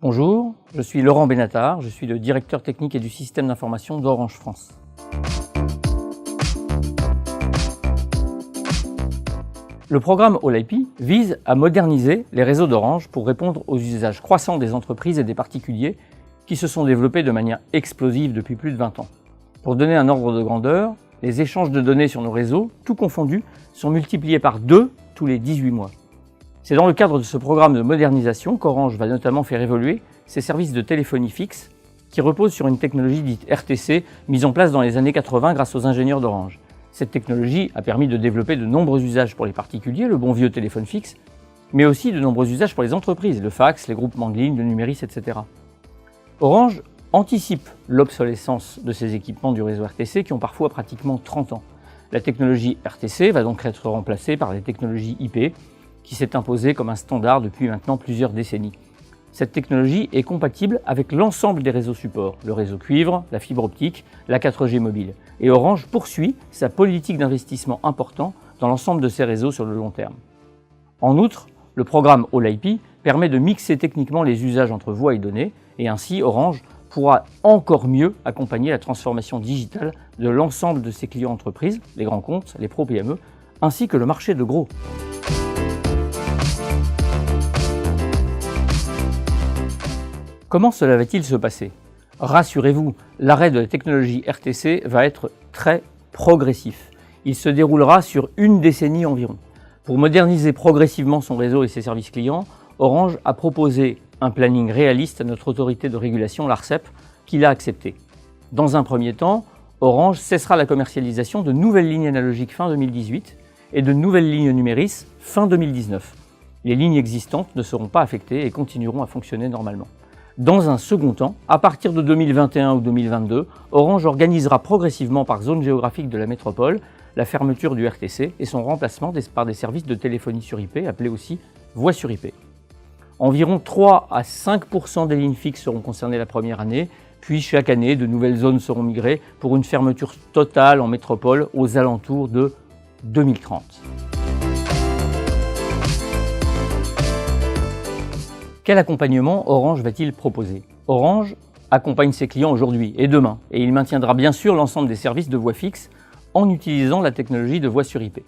Bonjour, je suis Laurent Benatar, je suis le directeur technique et du système d'information d'Orange France. Le programme All IP vise à moderniser les réseaux d'Orange pour répondre aux usages croissants des entreprises et des particuliers qui se sont développés de manière explosive depuis plus de 20 ans. Pour donner un ordre de grandeur, les échanges de données sur nos réseaux, tout confondus, sont multipliés par 2 tous les 18 mois. C'est dans le cadre de ce programme de modernisation qu'Orange va notamment faire évoluer ses services de téléphonie fixe qui reposent sur une technologie dite RTC mise en place dans les années 80 grâce aux ingénieurs d'Orange. Cette technologie a permis de développer de nombreux usages pour les particuliers, le bon vieux téléphone fixe, mais aussi de nombreux usages pour les entreprises, le fax, les groupements de lignes, le numéris, etc. Orange anticipe l'obsolescence de ces équipements du réseau RTC qui ont parfois pratiquement 30 ans. La technologie RTC va donc être remplacée par les technologies IP, qui s'est imposée comme un standard depuis maintenant plusieurs décennies. Cette technologie est compatible avec l'ensemble des réseaux supports, le réseau cuivre, la fibre optique, la 4G mobile. Et Orange poursuit sa politique d'investissement important dans l'ensemble de ces réseaux sur le long terme. En outre, le programme All IP permet de mixer techniquement les usages entre voix et données, et ainsi Orange pourra encore mieux accompagner la transformation digitale de l'ensemble de ses clients entreprises, les grands comptes, les pro-PME, ainsi que le marché de gros. Comment cela va-t-il se passer? Rassurez-vous, l'arrêt de la technologie RTC va être très progressif. Il se déroulera sur une décennie environ. Pour moderniser progressivement son réseau et ses services clients, Orange a proposé un planning réaliste à notre autorité de régulation, l'ARCEP, qui l'a accepté. Dans un premier temps, Orange cessera la commercialisation de nouvelles lignes analogiques fin 2018 et de nouvelles lignes numéris fin 2019. Les lignes existantes ne seront pas affectées et continueront à fonctionner normalement. Dans un second temps, à partir de 2021 ou 2022, Orange organisera progressivement par zone géographique de la métropole la fermeture du RTC et son remplacement par des services de téléphonie sur IP, appelés aussi voix sur IP. Environ 3 à 5% des lignes fixes seront concernées la première année, puis chaque année, de nouvelles zones seront migrées pour une fermeture totale en métropole aux alentours de 2030. Quel accompagnement Orange va-t-il proposer? Orange accompagne ses clients aujourd'hui et demain, et il maintiendra bien sûr l'ensemble des services de voix fixe en utilisant la technologie de voix sur IP.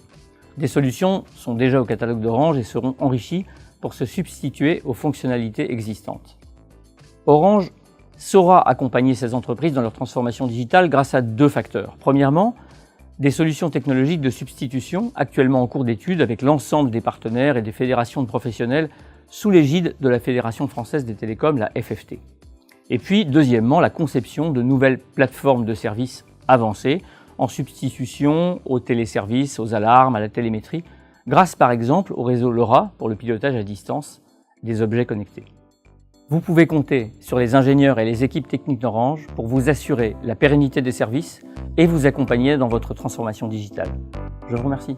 Des solutions sont déjà au catalogue d'Orange et seront enrichies pour se substituer aux fonctionnalités existantes. Orange saura accompagner ces entreprises dans leur transformation digitale grâce à 2 facteurs. Premièrement, des solutions technologiques de substitution actuellement en cours d'étude avec l'ensemble des partenaires et des fédérations de professionnels sous l'égide de la Fédération française des télécoms, la FFT. Et puis, deuxièmement, la conception de nouvelles plateformes de services avancées en substitution aux téléservices, aux alarmes, à la télémétrie, grâce par exemple au réseau LoRa pour le pilotage à distance des objets connectés. Vous pouvez compter sur les ingénieurs et les équipes techniques d'Orange pour vous assurer la pérennité des services et vous accompagner dans votre transformation digitale. Je vous remercie.